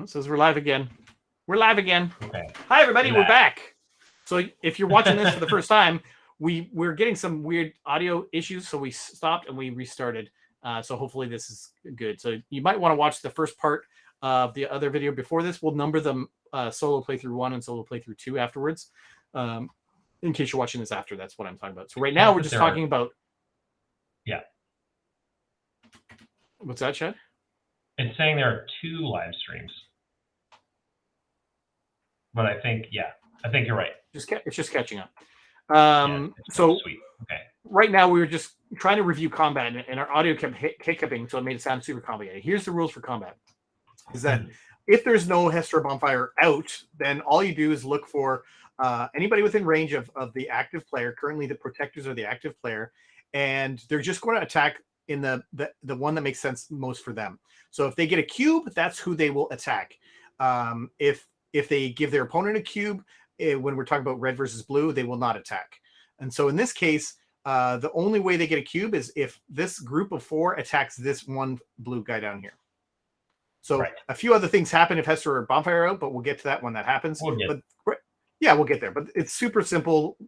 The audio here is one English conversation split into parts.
It says we're live again. We're live again. Okay. Hi, everybody. We're back. So if you're watching this for the first time, we're getting some weird audio issues, so we stopped and we restarted. So hopefully this is good. So you might want to watch the first part of the other video before this. We'll number them solo playthrough 1 and solo playthrough 2 afterwards. In case you're watching this after, that's what I'm talking about. So right now we're just talking about. Yeah. What's that, Shad? It's saying there are 2 live streams. But I think you're right. It's just catching up. So sweet. Okay. Right now we were just trying to review combat, and our audio kept hiccuping, so it made it sound super complicated. Here's the rules for combat: is that if there's no Hester bonfire out, then all you do is look for anybody within range of the active player. Currently, the protectors are the active player, and they're just going to attack in the one that makes sense most for them. So if they get a cube, that's who they will attack. If they give their opponent a cube, when we're talking about red versus blue, they will not attack. And so in this case, the only way they get a cube is if this group of 4 attacks this one blue guy down here. So a few other things happen if Hester or bonfire are out, but we'll get to that when that happens. We'll get there. But it's super simple.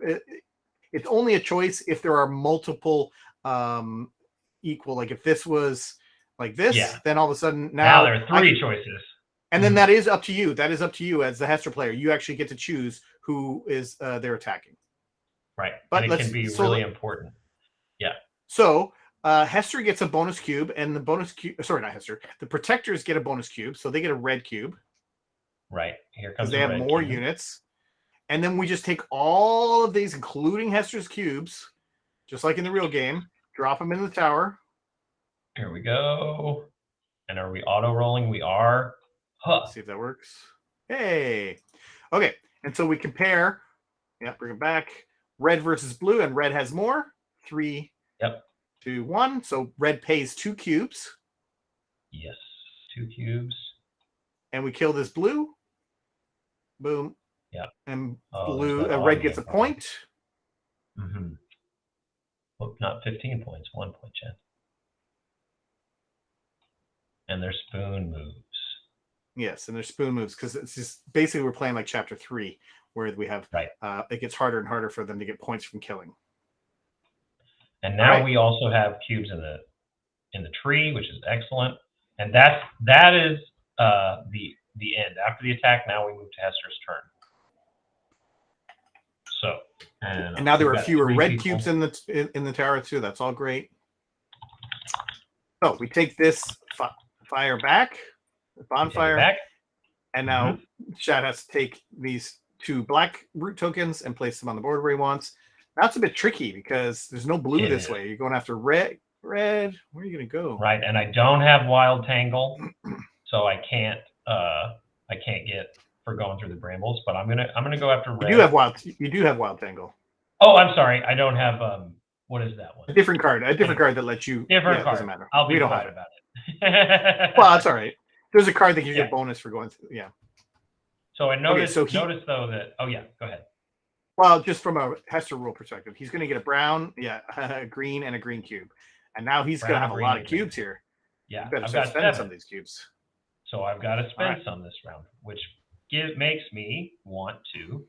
It's only a choice if there are multiple equal. Like if this was like this, then all of a sudden now there are 3 choices. And then that is up to you. That is up to you as the Hester player. You actually get to choose who is they're attacking. Right. But it can be really important. Yeah. So Hester gets a bonus cube, and the bonus cube. Sorry, not Hester. The protectors get a bonus cube, so they get a red cube. Right. Here comes. They have more units, and then we just take all of these, including Hester's cubes, just like in the real game. Drop them in the tower. Here we go. And are we auto rolling? We are. Let's see if that works. Hey. Okay. And so we compare. Yeah, bring it back. Red versus blue, and red has more. 3, 2, 1. So red pays 2 cubes. Yes, 2 cubes. And we kill this blue. Boom. Yeah. And red gets a point. Mm-hmm. Well, not 15 points. 1 point, Chad. And their spoon moves. Yes, and their spoon moves because it's just basically we're playing like chapter 3, where we have it gets harder and harder for them to get points from killing. And now we also have cubes in the tree, which is excellent. And that is the end. After the attack, now we move to Hester's turn. So and now there are fewer red cubes in the tower too. That's all great. So we take this fire back. Bonfire, and now Shad has to take these 2 black root tokens and place them on the board where he wants. That's a bit tricky because there's no blue this way. You're going after red. Where are you going to go? Right, and I don't have Wild Tangle, so I can't get for going through the brambles. But I'm gonna go after red. You do have Wild Tangle. Oh, I'm sorry, I don't have. What is that one? A different card that lets you. Different card. Doesn't matter. I'll be quiet about it. Well, that's all right. There's a card that gives you a bonus for going through. Yeah. So I noticed. Notice though that. Oh yeah, go ahead. Well, just from a Hester rule perspective, he's going to get a brown, a green, and a green cube, and now he's going to have a lot of cubes here. Yeah, you better start spending some of these cubes. So I've got to spend some this round, which makes me want to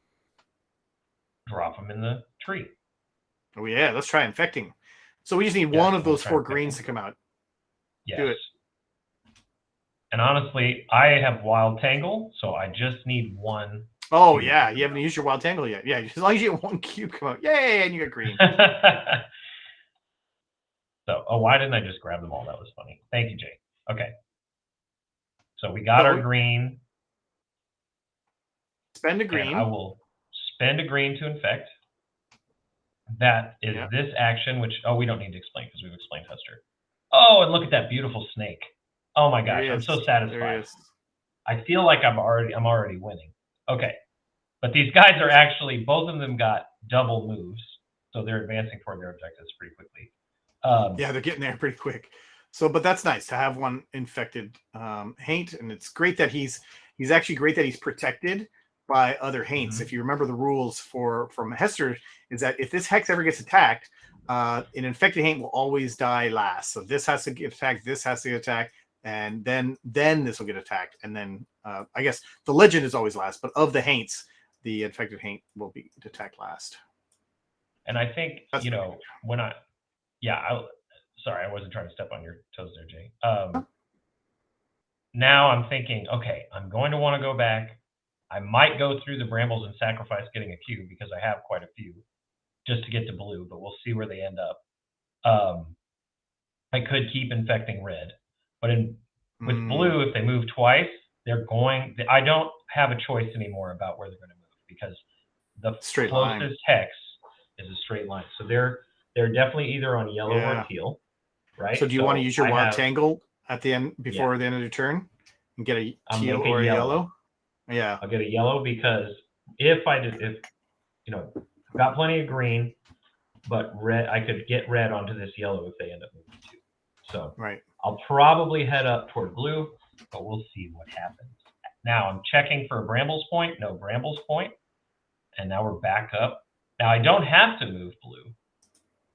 drop them in the tree. Oh yeah, let's try infecting. So we just need one of those 4 greens to come out. Yes. Do it. And honestly, I have Wild Tangle, so I just need 1. Oh, yeah. You haven't used your Wild Tangle yet. Yeah, as long as you get 1 cube come out. Yay, and you got green. So, why didn't I just grab them all? That was funny. Thank you, Jay. Okay. So, we got our green. Spend a green. And I will spend a green to infect. That is this action, which, we don't need to explain because we've explained Hester. Oh, and look at that beautiful snake. Oh my gosh, I'm so satisfied. I feel like I'm already winning. Okay. But these guys are actually, both of them got double moves, so they're advancing toward their objectives pretty quickly. They're getting there pretty quick. So, but that's nice to have one infected haint, and it's great that he's actually great that he's protected by other haints. If you remember the rules from Hester, is that if this hex ever gets attacked, an infected haint will always die last. So this has to get attacked, this has to get attacked, and then this will get attacked, and then I guess the legend is always last, but of the haints, the infected haint will be attacked last. And I think when sorry, I wasn't trying to step on your toes there, Jay. Now I'm thinking, okay, I'm going to want to go back. I might go through the brambles and sacrifice getting a cube because I have quite a few just to get to blue, but we'll see where they end up. I could keep infecting red, but with blue, if they move twice, I don't have a choice anymore about where they're going to move because the closest hex is a straight line. So they're definitely either on yellow or teal, right? So do you want to use your wild tangle at the end before the end of your turn and get a teal or a yellow? Yeah, I'll get a yellow because if I've got plenty of green, but red, I could get red onto this yellow if they end up moving too. So I'll probably head up toward blue, but we'll see what happens. Now I'm checking for a brambles point, no brambles point, and now we're back up. Now I don't have to move blue.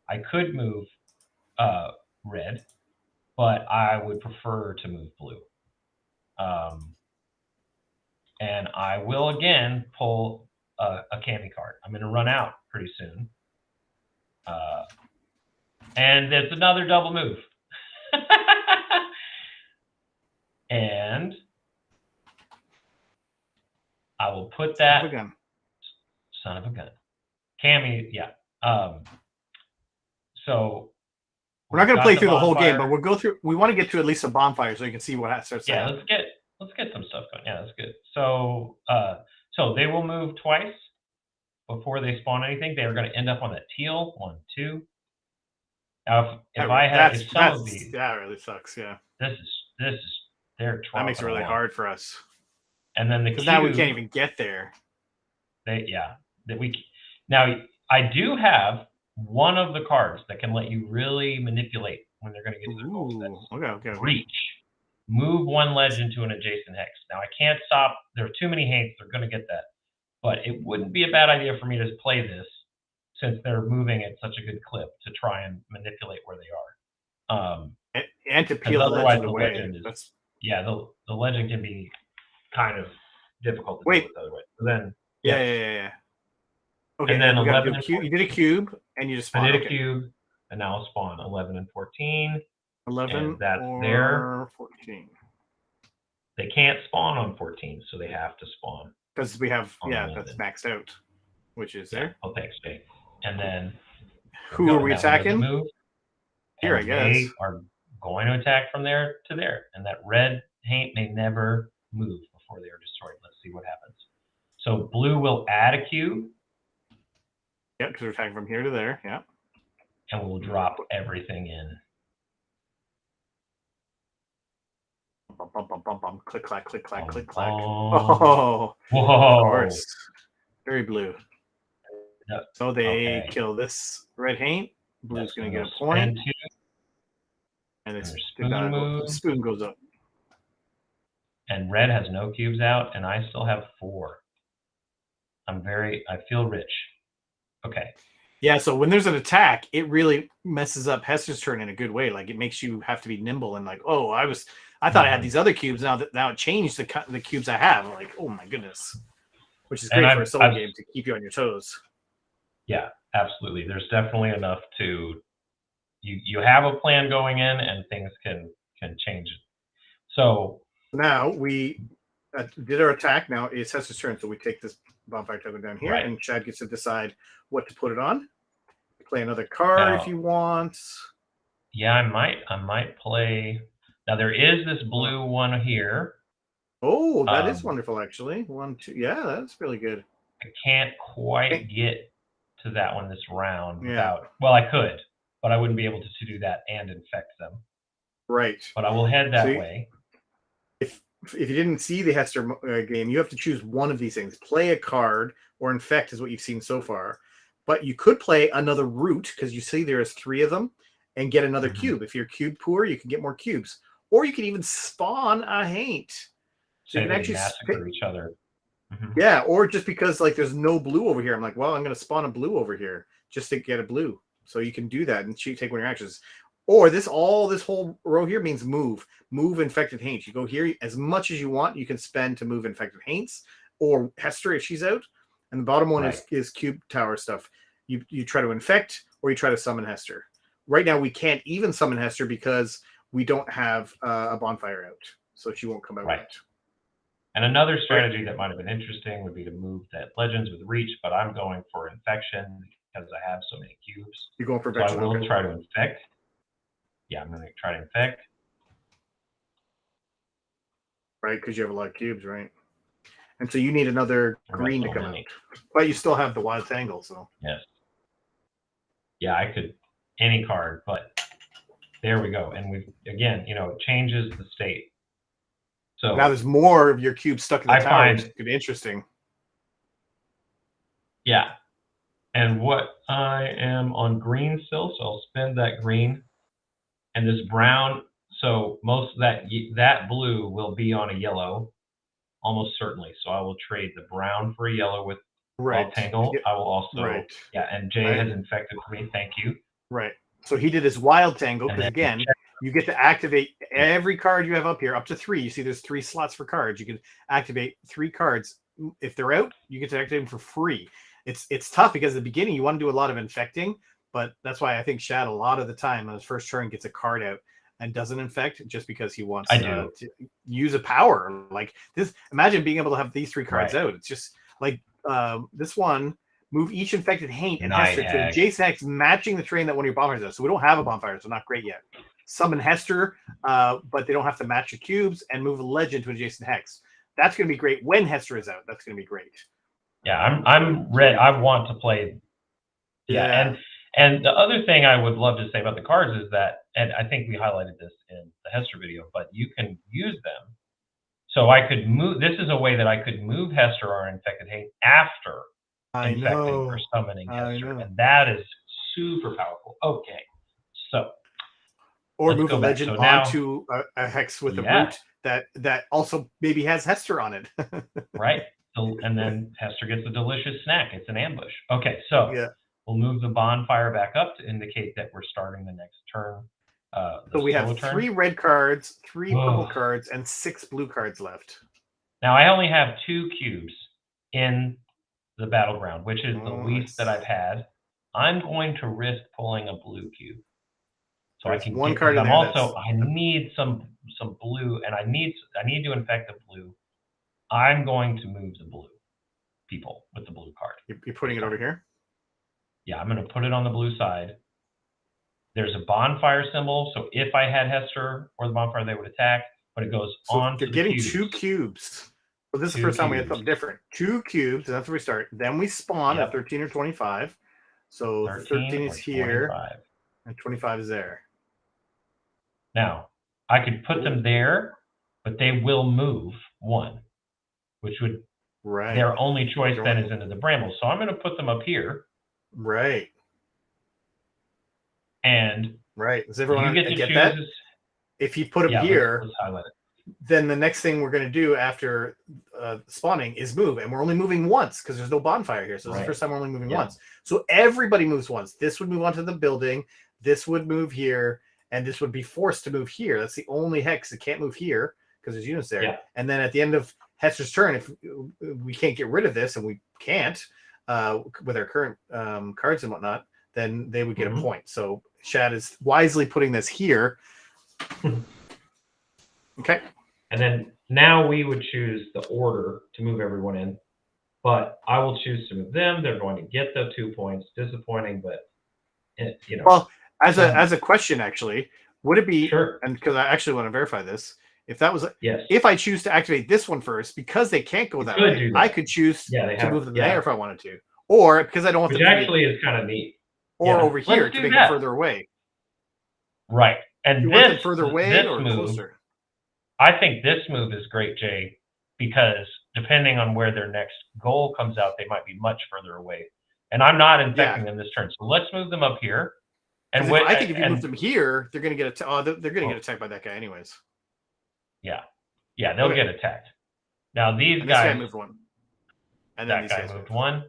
I could move red, but I would prefer to move blue. And I will again pull a candy card. I'm going to run out pretty soon. And there's another double move. And I will put that son of a gun. Cammy, yeah. So we're not going to play through the whole game, but we'll go through. We want to get to at least a bonfire so you can see what starts. Yeah, let's get some stuff going. Yeah, that's good. So so they will move twice before they spawn anything. They are going to end up on that teal 1, 2. Now if some of these, that really sucks. Yeah, this is their that makes it really hard for us. And then because now we can't even get there. Now I do have one of the cards that can let you really manipulate when they're going to get to their goals. Okay. Reach. Move one ledge into an adjacent hex. Now I can't stop. There are too many haints. They're going to get that. But it wouldn't be a bad idea for me to play this since they're moving at such a good clip to try and manipulate where they are. And to peel the legend away. The legend can be kind of difficult to deal with the other way. So then, yeah. Okay, and then 11 and you did a cube, and you just spawned. I did a cube, and now I'll spawn 11 and 14. 11 that's or 14. They can't spawn on 14, so they have to spawn. Because we have, that's maxed out, which is there. Oh, thanks, Jay. And then who are we attacking? Here, I guess. They are going to attack from there to there, and that red haint may never move before they are destroyed. Let's see what happens. So blue will add a cube. Yep, because we're attacking from here to there. Yeah. And we'll drop everything in. Click, clack, click, clack, click, clack. Oh, whoa. Of course. Very blue. Yep. So they kill this red haint. Blue's going to get a point. And the spoon goes up. And red has no cubes out, and I still have 4. I feel rich. Okay. Yeah, so when there's an attack, it really messes up Hester's turn in a good way. Like it makes you have to be nimble and like, oh, I thought I had these other cubes. Now it changed the cubes I have. I'm like, oh my goodness, which is great for a solo game to keep you on your toes. Yeah, absolutely. There's definitely enough to you have a plan going in, and things can change. So now we did our attack. Now it's Hester's turn, so we take this bonfire token down here, and Shad gets to decide what to put it on. Play another card if you want. Yeah, I might play. Now there is this blue one here. Oh, that is wonderful, actually. 1, 2. Yeah, that's really good. I can't quite get to that one this round without. Well, I could, but I wouldn't be able to do that and infect them. Right. But I will head that way. If you didn't see the Hester game, you have to choose one of these things. Play a card or infect is what you've seen so far. But you could play another route because you see there is 3 of them and get another cube. If you're cube poor, you can get more cubes. Or you can even spawn a haint. So you can actually massacre each other. Yeah, or just because like there's no blue over here, I'm like, well, I'm going to spawn a blue over here just to get a blue. So you can do that and take one of your actions. Or this whole row here means move infected Haints. You go here as much as you want. You can spend to move infected Haints or Hester if she's out. And the bottom one is cube tower stuff. You try to infect or you try to summon Hester. Right now we can't even summon Hester because we don't have a bonfire out, so she won't come out. Right. And another strategy that might have been interesting would be to move that Legends with Reach, but I'm going for Infection because I have so many cubes. You're going for Infection? So I will try to infect. Yeah, I'm going to try to infect. Right, because you have a lot of cubes, right? And so you need another green to come out. But you still have the Wild Tangle, so. Yes. Yeah, I could any card, but there we go. And we again, it changes the state. So now there's more of your cubes stuck in the tower, which could be interesting. Yeah. And what I am on green still, so I'll spend that green. And this brown, so most of that blue will be on a yellow, almost certainly. So I will trade the brown for a yellow with Wild Tangle. I will also, and Jay has infected for me. Thank you. Right. So he did his Wild Tangle because again, you get to activate every card you have up here, up to 3. You see, there's 3 slots for cards. You can activate 3 cards. If they're out, you get to activate them for free. It's tough because at the beginning you want to do a lot of infecting, but that's why I think Shad a lot of the time on his first turn gets a card out and doesn't infect just because he wants to use a power like this. Imagine being able to have these 3 cards out. It's just like this one. Move each infected Haint and Hester to adjacent hex, matching the terrain that one of your bonfires does. So we don't have a bonfire, so not great yet. Summon Hester, but they don't have to match the cubes, and move a legend to adjacent hex. That's going to be great when Hester is out. That's going to be great. Yeah, I'm ready. I want to play. Yeah, and the other thing I would love to say about the cards is that, and I think we highlighted this in the Hester video, but you can use them. So I could move. This is a way that I could move Hester or infected Haint after infecting or summoning Hester, and that is super powerful. Okay, so or move a legend onto a hex with a root that also maybe has Hester on it. Right, and then Hester gets a delicious snack. It's an ambush. Okay, so we'll move the bonfire back up to indicate that we're starting the next turn. So we have 3 red cards, 3 purple cards, and 6 blue cards left. Now I only have 2 cubes in the battleground, which is the least that I've had. I'm going to risk pulling a blue cube, so I can one get. card. I'm also. I need some blue, and I need to infect the blue. I'm going to move the blue people with the blue card. You're putting it over here. Yeah, I'm going to put it on the blue side. There's a bonfire symbol, so if I had Hester or the bonfire, they would attack. But it goes on. You're getting 2 cubes. So this is the first time we had something different. 2 cubes, and that's where we start. Then we spawn at 13 or 25. So 13 is here, and 25 is there. Now, I could put them there, but they will move 1, which would their only choice then is into the brambles. So I'm going to put them up here. Right. And does everyone get that? If you put them here, let's highlight it. Then the next thing we're going to do after spawning is move, and we're only moving once because there's no bonfire here. So this is the first time we're only moving once. So everybody moves once. This would move onto the building. This would move here, and this would be forced to move here. That's the only hex that can't move here because there's units there. Yeah. And then at the end of Hester's turn, if we can't get rid of this, and we can't with our current cards and whatnot, then they would get a point. So Shad is wisely putting this here. Okay. And then now we would choose the order to move everyone in, but I will choose to move them. They're going to get the 2 points. Disappointing, but Well, as a question, actually, would it be? Sure. And because I actually want to verify this, if that was if I choose to activate this one first, because they can't go that way, I could choose to move them there if I wanted to, or because I don't want them. Which actually is kind of neat. Or over here to make it further away. Right, and you want them further away or closer. I think this move is great, Jay, because depending on where their next goal comes out, they might be much further away. And I'm not infecting them this turn, so let's move them up here. And I think if you move them here, they're going to get they're going to get attacked by that guy anyways. Yeah, they'll get attacked. Now these guys. This guy moved 1, and then that guy moved 1,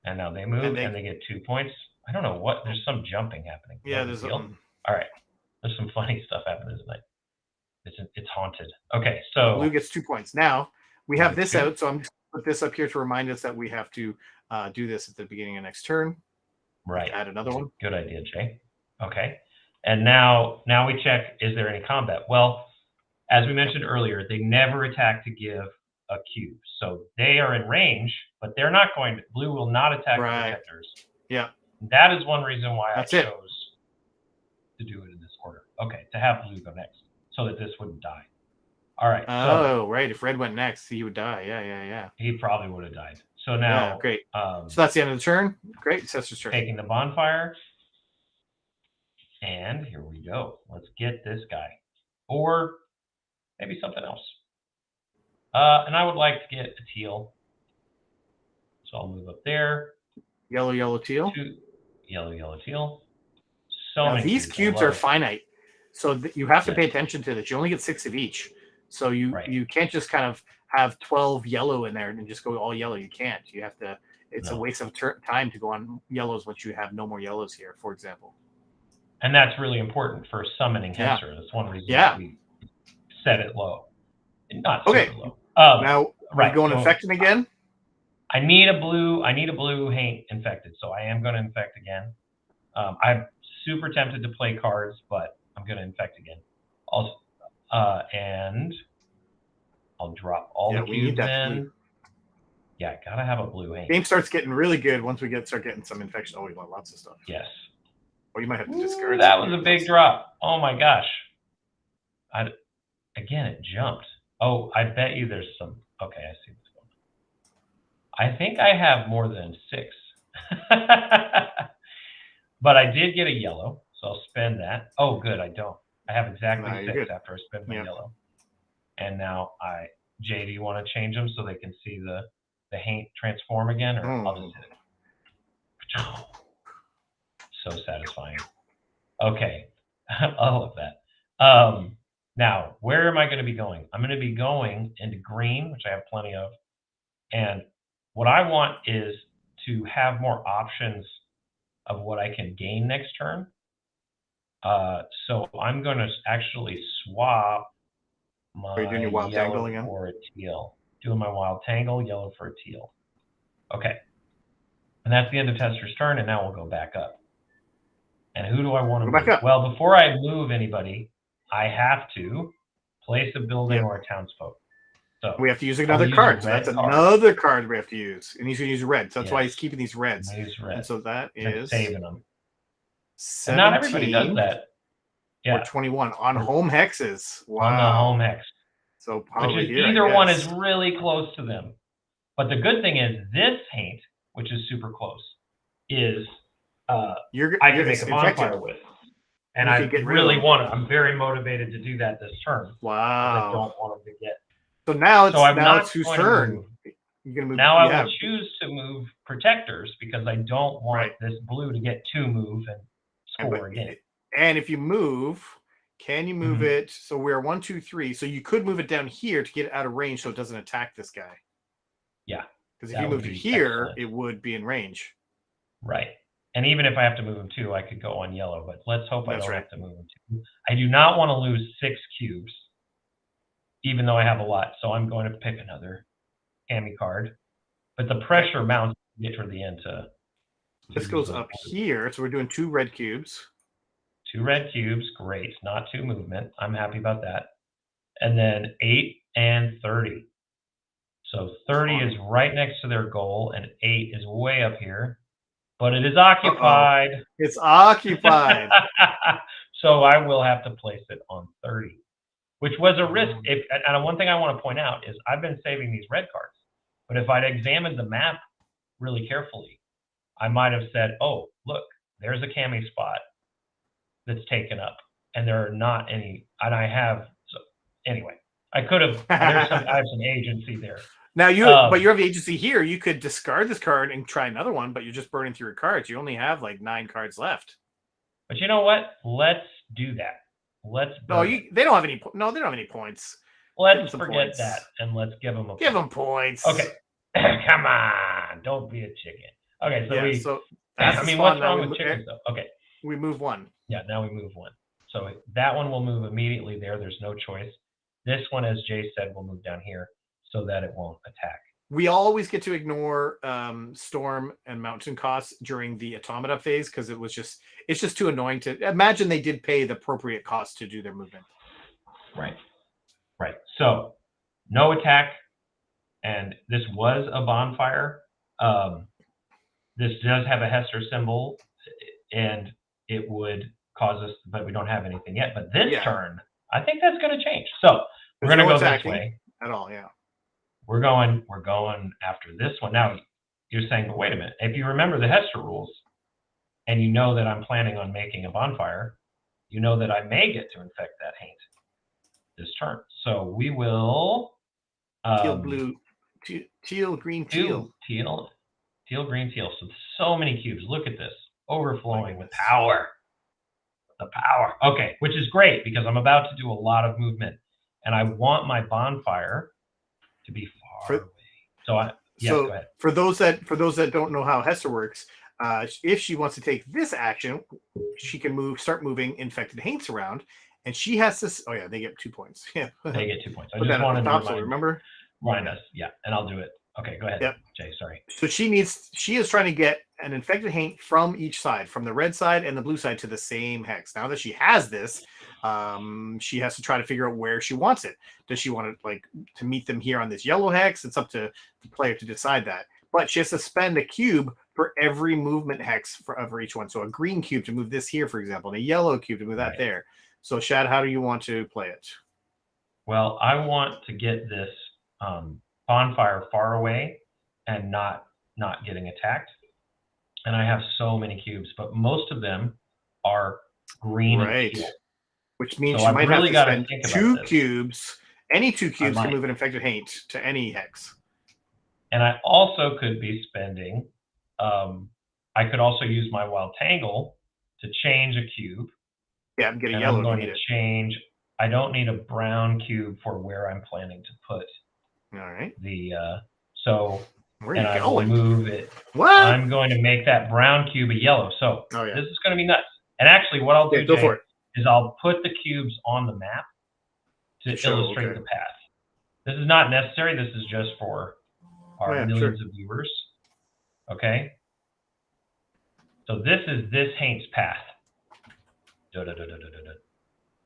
and now they move and they get 2 points. I don't know what. There's some jumping happening. Yeah, there's all right. There's some funny stuff happening tonight. It's haunted. Okay, so blue gets 2 points. Now we have this out, so I'm just going to put this up here to remind us that we have to do this at the beginning of next turn. Right. Add another one. Good idea, Jay. Okay. And now we check, is there any combat? Well, as we mentioned earlier, they never attack to give a cube. So they are in range, but they're not going to, blue will not attack protectors. Yeah. That is one reason why I chose to do it in this order. Okay, to have blue go next so that this wouldn't die. All right. Oh, right. If red went next, he would die. Yeah. He probably would have died. So now, great. So that's the end of the turn. Great. Sester's turn. Taking the bonfire. And here we go. Let's get this guy. Or maybe something else. And I would like to get a teal. So I'll move up there. Yellow, teal. Yellow, teal. So now many these cubes are finite. So you have to pay attention to this. You only get 6 of each. So you can't just kind of have 12 yellow in there and just go all yellow. You can't. You have to. It's a waste of time to go on yellows once you have no more yellows here, for example. And that's really important for summoning Hester. That's one reason that we set it low. Not super low. Now we're going infecting again. I need a blue Haint infected, so I am going to infect again. I'm super tempted to play cards, but I'm going to infect again. And I'll drop all the cubes in. Blue. Yeah, gotta have a blue Haint. Game starts getting really good once we start getting some infection. Oh, we want lots of stuff. Yes. Or you might have to discard. That was a big drop. Oh my gosh. Again, it jumped. Oh, I bet you there's some. Okay, I see what's going on. I think I have more than 6. But I did get a yellow, so I'll spend that. Oh, good, I don't. I have exactly 6 after I spend my yellow. And now Jay, do you want to change them so they can see the Haint transform again, or I'll just hit it? So satisfying. Okay, I love that. Now, where am I going to be going? I'm going to be going into green, which I have plenty of. And what I want is to have more options of what I can gain next turn. So I'm going to actually swap my Are you doing your wild tangle again? For a teal. Doing my wild tangle, yellow for a teal. Okay. And that's the end of Tester's turn, and now we'll go back up. And who do I want to move? Back up. Well, before I move anybody, I have to place a building or a townsfolk. So we have to use another card. So that's another card we have to use. And he's going to use red. So that's why he's keeping these reds. And so that is saving them. 17, not everybody does that. Yeah. Or 21 on home hexes. Wow. On the home hex. So probably which is here, either one is really close to them. But the good thing is this Haint, which is super close, is I can make a bonfire with. And I really want it. I'm very motivated to do that this turn. Wow. I don't want them to get. So now it's whose turn? You're gonna move. Now I will choose to move protectors because I don't want this blue to get 2 move and score again. And if you move, can you move it? So we're 1, 2, 3. So you could move it down here to get it out of range so it doesn't attack this guy. Yeah. Because if you moved it here, it would be in range. Right. And even if I have to move them 2, I could go on yellow, but let's hope I don't have to move them 2. I do not want to lose 6 cubes, even though I have a lot. So I'm going to pick another Cammy card. But the pressure mounts to get toward the end to. This goes up here. So we're doing 2 red cubes. 2 red cubes. Great. Not 2 movement. I'm happy about that. And then 8 and 30. So 30 is right next to their goal, and 8 is way up here. But it is occupied. It's occupied. So I will have to place it on 30, which was a risk. And one thing I want to point out is I've been saving these red cards. But if I'd examined the map really carefully, I might have said, oh, look, there's a Cammy spot that's taken up. And there are not any. And I have. So anyway, I could have. I have some agency there. Now but you have agency here. You could discard this card and try another one, but you're just burning through your cards. You only have like 9 cards left. But you know what? Let's do that. Let's. They don't have any. No, they don't have any points. Let's forget that and let's give them give them points. Okay, come on, don't be a chicken. Okay, so what's wrong with chickens though? Okay, we move 1. Yeah, now we move 1. So that one will move immediately there. There's no choice. This one, as Jay said, will move down here so that it won't attack. We always get to ignore storm and mountain costs during the automata phase because it's just too annoying to imagine. They did pay the appropriate cost to do their movement. Right. So no attack, and this was a bonfire. This does have a Hester symbol, and it would cause us, but we don't have anything yet. But this turn, I think that's going to change. So we're going to go this way at all. Yeah. We're going after this one. Now, you're saying, but wait a minute. If you remember the Hester rules, and you know that I'm planning on making a bonfire, you know that I may get to infect that haint this turn. So we will... teal, blue, teal, green, teal. Teal, green, teal. So many cubes. Look at this. Overflowing with power. The power. Okay, which is great because I'm about to do a lot of movement. And I want my bonfire to be far away. So go ahead. For those that don't know how Hester works, if she wants to take this action, she can start moving infected haints around, and she has to. Oh yeah, they get 2 points. Yeah, they get 2 points. I just wanted to remind us. Yeah, and I'll do it. Okay, go ahead. Yep. Jay, sorry. So she is trying to get an infected haint from each side, from the red side and the blue side, to the same hex. Now that she has this, she has to try to figure out where she wants it. Does she want it to meet them here on this yellow hex? It's up to the player to decide that. But she has to spend a cube for every movement hex for each one. So a green cube to move this here, for example, and a yellow cube to move that there. So Shad, how do you want to play it? Well, I want to get this bonfire far away and not getting attacked. And I have so many cubes, but most of them are green and teal. Which means you might have to spend 2 cubes. Any 2 cubes can move an infected haint to any hex. And I also could be spending, I could also use my wild tangle to change a cube. Yeah, I'm getting yellow. I'm going to change. I don't need a brown cube for where I'm planning to put. All right. So where are you I will move it. What? I'm going to make that brown cube a yellow. So this is going to be nuts. And actually, what I'll do, Jay, is I'll put the cubes on the map to illustrate the path. This is not necessary. This is just for our millions of viewers. Okay. So this is this haint's path.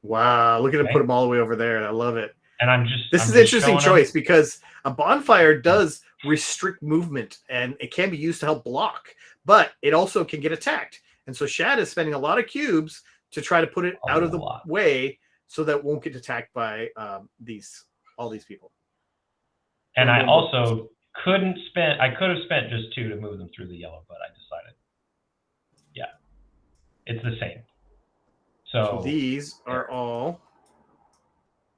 Wow, look at him put them all the way over there. I love it. And this is an interesting choice because a bonfire does restrict movement and it can be used to help block, but it also can get attacked. And so Shad is spending a lot of cubes to try to put it out of the way so that it won't get attacked by all these people. And I also could have spent just 2 to move them through the yellow, but I decided, it's the same. So these are all.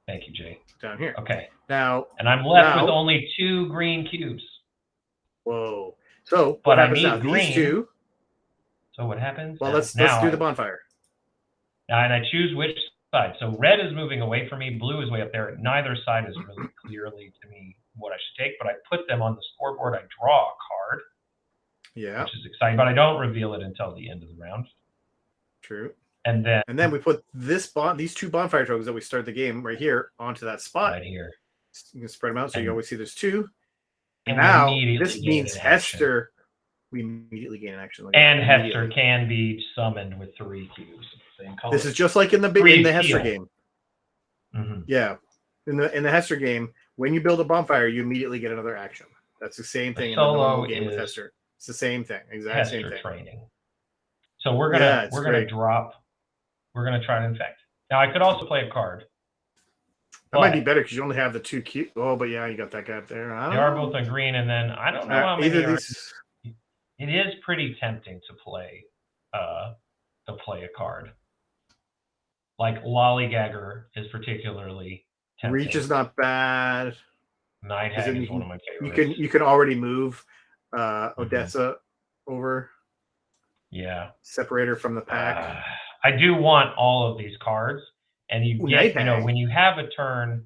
Thank you, Jay. Down here. Okay. Now. And I'm left with only 2 green cubes. Whoa. So what happens now? Green. These 2. So what happens? Well, let's do the bonfire. Now, and I choose which side. So red is moving away from me. Blue is way up there. Neither side is really clearly to me what I should take, but I put them on the scoreboard. I draw a card. Yeah. Which is exciting, but I don't reveal it until the end of the round. True. And then we put these 2 bonfire tokens that we start the game right here onto that spot. Right here. You can spread them out so you always see there's 2. And now this means Hester. We immediately gain an action. And Hester can be summoned with 3 cubes. This is just like in the Hester game. Mm-hmm. Yeah, in the Hester game, when you build a bonfire, you immediately get another action. That's the same thing in the normal game with Hester. It's the same thing, exact same thing. Training. So we're gonna drop. We're gonna try to infect. Now I could also play a card. That might be better because you only have the 2 cubes. Oh, but yeah, you got that guy up there. They are both on green, and then I don't know how many. It is pretty tempting to play a card. Like Lollygagger is particularly tempting. Reach is not bad. Night Hag is one of my favorites. You can already move Odessa over. Yeah. Separate her from the pack. I do want all of these cards, and you get when you have a turn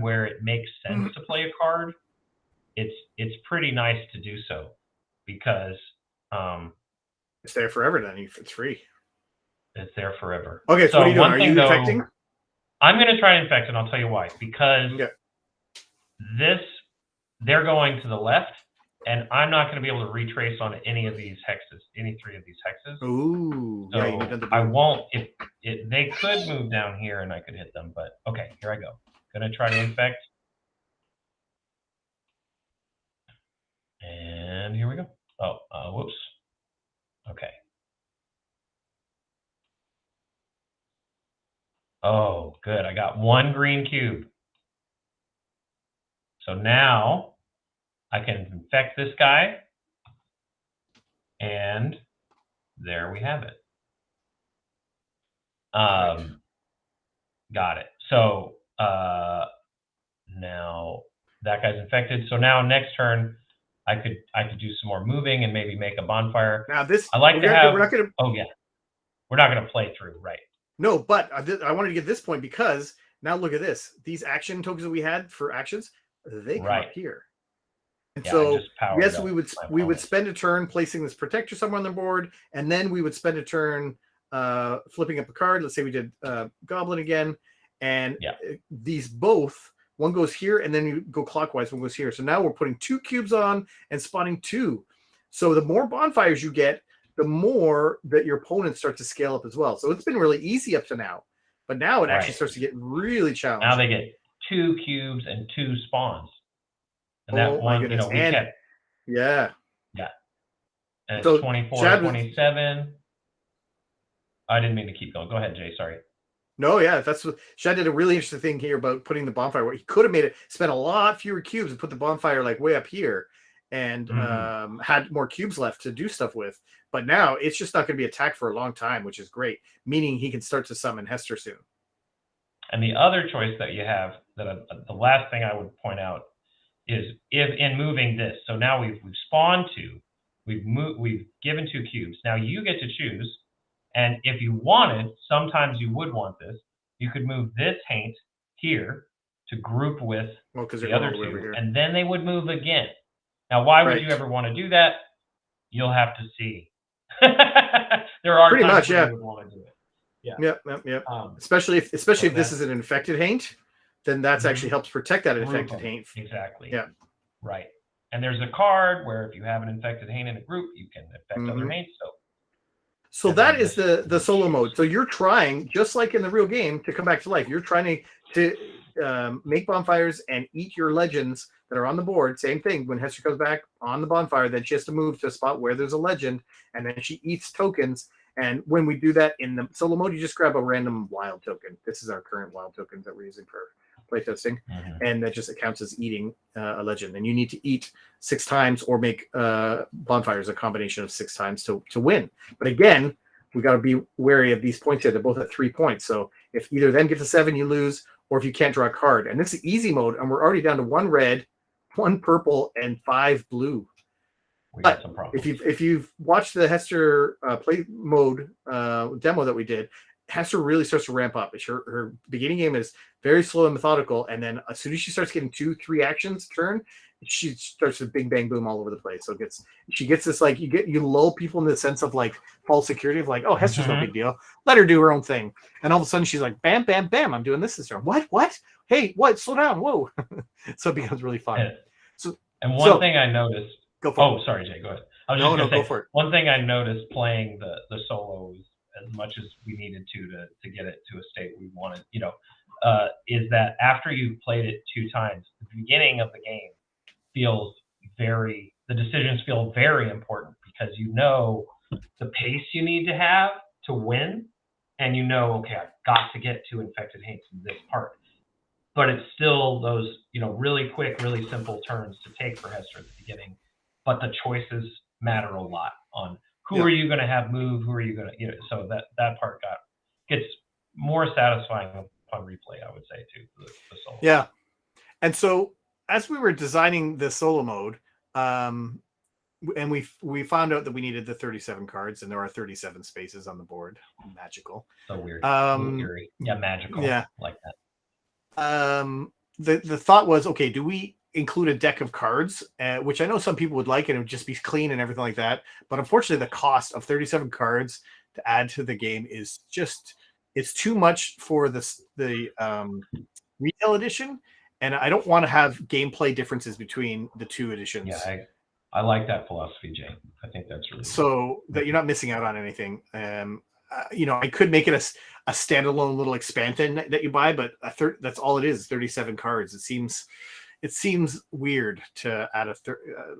where it makes sense to play a card, it's pretty nice to do so because it's there forever then. It's free. It's there forever. Okay, so what are you doing? Are you infecting? I'm going to try to infect, and I'll tell you why. Because they're going to the left, and I'm not going to be able to retrace on any of these hexes, any 3 of these hexes. Ooh, so yeah, I won't. If they could move down here, and I could hit them, but okay, here I go. Going to try to infect. And here we go. Oh, whoops. Okay. Oh, good. I got 1 green cube. So now I can infect this guy. And there we have it. Got it. So now that guy's infected. So now next turn, I could do some more moving and maybe make a bonfire. Now this I like to have. We're not gonna, oh yeah, we're not going to play through, right? No, but I wanted to get this point because now look at this. These action tokens that we had for actions, they come up here. And so yes, we would spend a turn placing this protector somewhere on the board, and then we would spend a turn flipping up a card. Let's say we did Goblin again, and these both, one goes here, and then you go clockwise, one goes here. So now we're putting 2 cubes on and spawning 2. So the more bonfires you get, the more that your opponents start to scale up as well. So it's been really easy up to now, but now it actually starts to get really challenging. Now they get 2 cubes and 2 spawns. And that one, we kept. Yeah. And it's 24, 27. I didn't mean to keep going. Go ahead, Jay. Sorry. No, that's what Shad did a really interesting thing here about putting the bonfire where he could have made it spend a lot fewer cubes and put the bonfire like way up here and had more cubes left to do stuff with. But now it's just not going to be attacked for a long time, which is great, meaning he can start to summon Hester soon. And the other choice that you have, the last thing I would point out, is if in moving this. So now we've spawned 2, we've given 2 cubes. Now you get to choose, and if you wanted, sometimes you would want this. You could move this Haint here to group with the other 2, and then they would move again. Now, why would you ever want to do that? You'll have to see. There are pretty times much, you would want to do it. Yeah. Especially if this is an infected Haint, then that's actually helps protect that infected Haint. Exactly. Yeah. Right. And there's a card where if you have an infected Haint in a group, you can infect other Haints. So that is the solo mode. So you're trying, just like in the real game, to come back to life. You're trying to make bonfires and eat your legends that are on the board. Same thing. When Hester comes back on the bonfire, then she has to move to a spot where there's a legend, and then she eats tokens. And when we do that in the solo mode, you just grab a random wild token. This is our current wild token that we're using for playtesting, and that just counts as eating a legend. And you need to eat 6 times or make bonfires a combination of 6 times to win. But again, we got to be wary of these points here. They're both at 3 points. So if either of them get to 7, you lose, or if you can't draw a card. And this is easy mode, and we're already down to 1 red, 1 purple, and 5 blue. But if you've watched the Hester play mode demo that we did, Hester really starts to ramp up. Her beginning game is very slow and methodical, and then as soon as she starts getting 2-3 actions turn, she starts to bing bang boom all over the place. So she gets this, like, you lull people in the sense of like false security of like, oh, Hester's no big deal, let her do her own thing, and all of a sudden she's like, bam bam bam, I'm doing this turn. What? Hey, what? Slow down, whoa. So it becomes really fun. And one thing I noticed. Go for it. Sorry, Jay. Go ahead. I was just gonna say, go for it. One thing I noticed playing the solos as much as we needed to get it to a state we wanted, is that after you've played it 2 times, the beginning of the game the decisions feel very important, because the pace you need to have to win, and okay, I've got to get 2 infected Haints in this part. But it's still those, really quick, really simple turns to take for Hester at the beginning. But the choices matter a lot on who are you going to have move, who are you going to, so that part gets more satisfying upon replay, I would say, too, the solo. Yeah. And so as we were designing the solo mode, and we found out that we needed the 37 cards, and there are 37 spaces on the board. Magical. So weird. Eerie. Yeah, magical. Yeah. Like that. The thought was, okay, do we include a deck of cards, which I know some people would like, and it would just be clean and everything like that. But unfortunately, the cost of 37 cards to add to the game is just it's too much for the retail edition, and I don't want to have gameplay differences between the two editions. Yeah, I like that philosophy, Jay. I think that's really so that you're not missing out on anything. I could make it a standalone little expansion that you buy, but that's all it is, 37 cards. It seems weird to add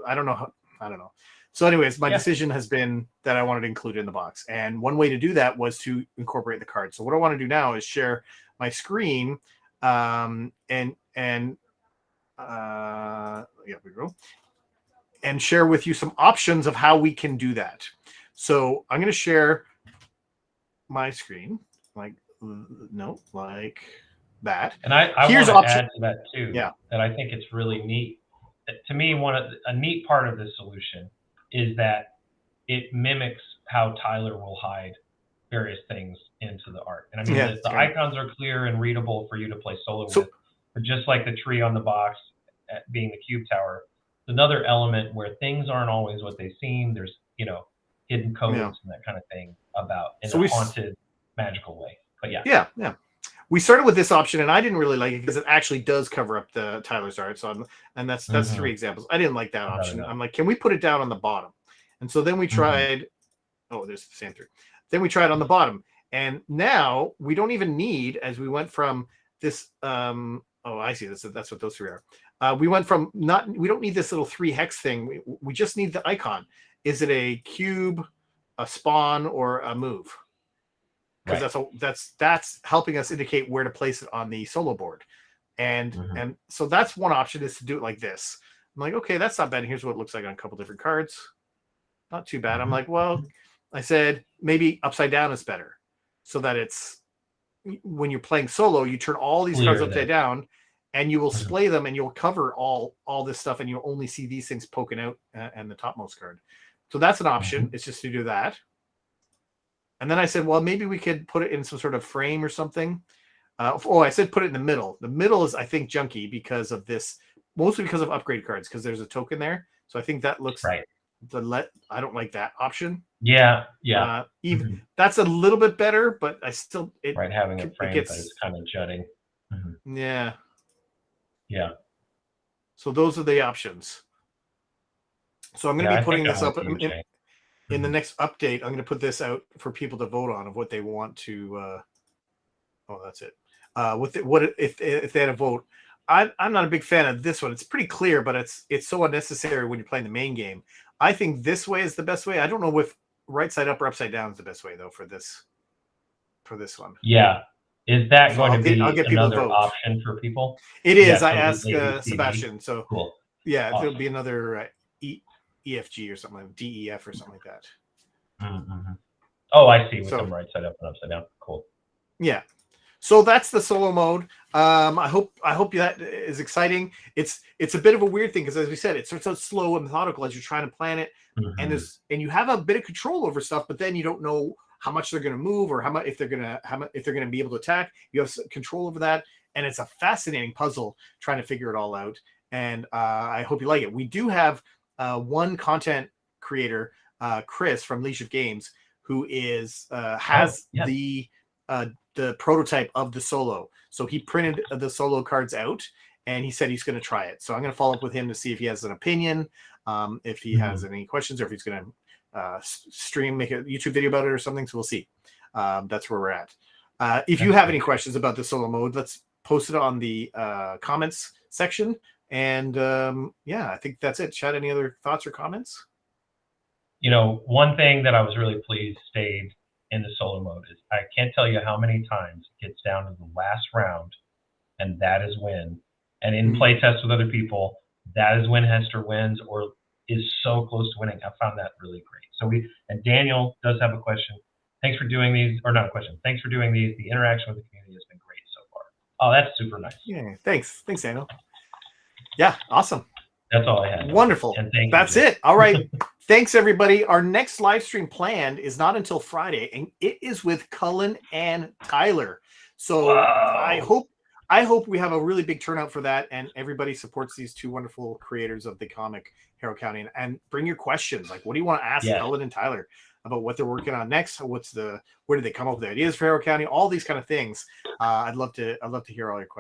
I don't know. So anyways, my decision has been that I wanted to include it in the box. And one way to do that was to incorporate the card. So what I want to do now is share my screen yeah, we go. And share with you some options of how we can do that. So I'm going to share my screen like that. And I want to add to that too. Yeah. That I think it's really neat. To me, a neat part of this solution is that it mimics how Tyler will hide various things into the art. And I mean, the icons are clear and readable for you to play solo with. But just like the tree on the box being the cube tower, it's another element where things aren't always what they seem. There's, hidden codes and that kind of thing in a haunted, magical way. But yeah. We started with this option, and I didn't really like it because it actually does cover up the Tyler's art. So that's 3 examples. I didn't like that option. I'm like, can we put it down on the bottom? And so then we tried. Oh, there's the same 3. Then we tried on the bottom, and now we don't even need, as we went from this. Oh, I see. That's what those 3 are. We went from we don't need this little 3 hex thing. We just need the icon. Is it a cube, a spawn, or a move? Because that's helping us indicate where to place it on the solo board. And so that's one option, is to do it like this. I'm like, okay, that's not bad. Here's what it looks like on a couple different cards. Not too bad. I'm like, well, I said maybe upside down is better, so that it's when you're playing solo, you turn all these cards upside down, and you will splay them, and you'll cover all this stuff, and you'll only see these things poking out and the topmost card. So that's an option. It's just to do that. And then I said, well, maybe we could put it in some sort of frame or something. I said put it in the middle. The middle is, I think, junky because of this, mostly because of upgrade cards, because there's a token there. So I think that looks right. I don't like that option. Yeah. Even that's a little bit better, but I still having a frame that is kind of jutting. Yeah. So those are the options. So I'm going to be putting this up in the next update. I'm going to put this out for people to vote on of what they want to. That's it. If they had a vote? I'm not a big fan of this one. It's pretty clear, but it's so unnecessary when you're playing the main game. I think this way is the best way. I don't know if right side up or upside down is the best way though for this one. Yeah. Is that going to be another option for people? It is. I asked Sebastian. So cool. Yeah, awesome. There'll be another EFG or something like DEF or something like that. Oh, I see. With them right side up and upside down. Cool. Yeah. So that's the solo mode. I hope that is exciting. It's a bit of a weird thing because, as we said, it starts out slow and methodical as you're trying to plan it, and you have a bit of control over stuff, but then you don't know how much they're going to move or if they're going to be able to attack. You have control over that, and it's a fascinating puzzle trying to figure it all out. And I hope you like it. We do have one content creator, Chris from Leash of Games, who has the prototype of the solo. So he printed the solo cards out, and he said he's going to try it. So I'm going to follow up with him to see if he has an opinion, if he has any questions, or if he's going to make a YouTube video about it or something. So we'll see. That's where we're at. If you have any questions about the solo mode, let's post it on the comments section. And I think that's it. Chad, any other thoughts or comments? One thing that I was really pleased stayed in the solo mode is I can't tell you how many times it gets down to the last round, and that is when. And in play tests with other people, that is when Hester wins or is so close to winning. I found that really great. So and Daniel does have a question. Thanks for doing these, or not a question. Thanks for doing these. The interaction with the community has been great so far. Oh, that's super nice. Yeah, thanks, Daniel. Yeah, awesome. That's all I had. Wonderful. And that's it. All right. Thanks, everybody. Our next live stream planned is not until Friday, and it is with Cullen and Tyler. So I hope we have a really big turnout for that, and everybody supports these two wonderful creators of the comic, Harrow County. And bring your questions. Like, what do you want to ask Cullen and Tyler? about what they're working on next. Where did they come up with the ideas for Harrow County? All these kind of things. I'd love to hear all your questions.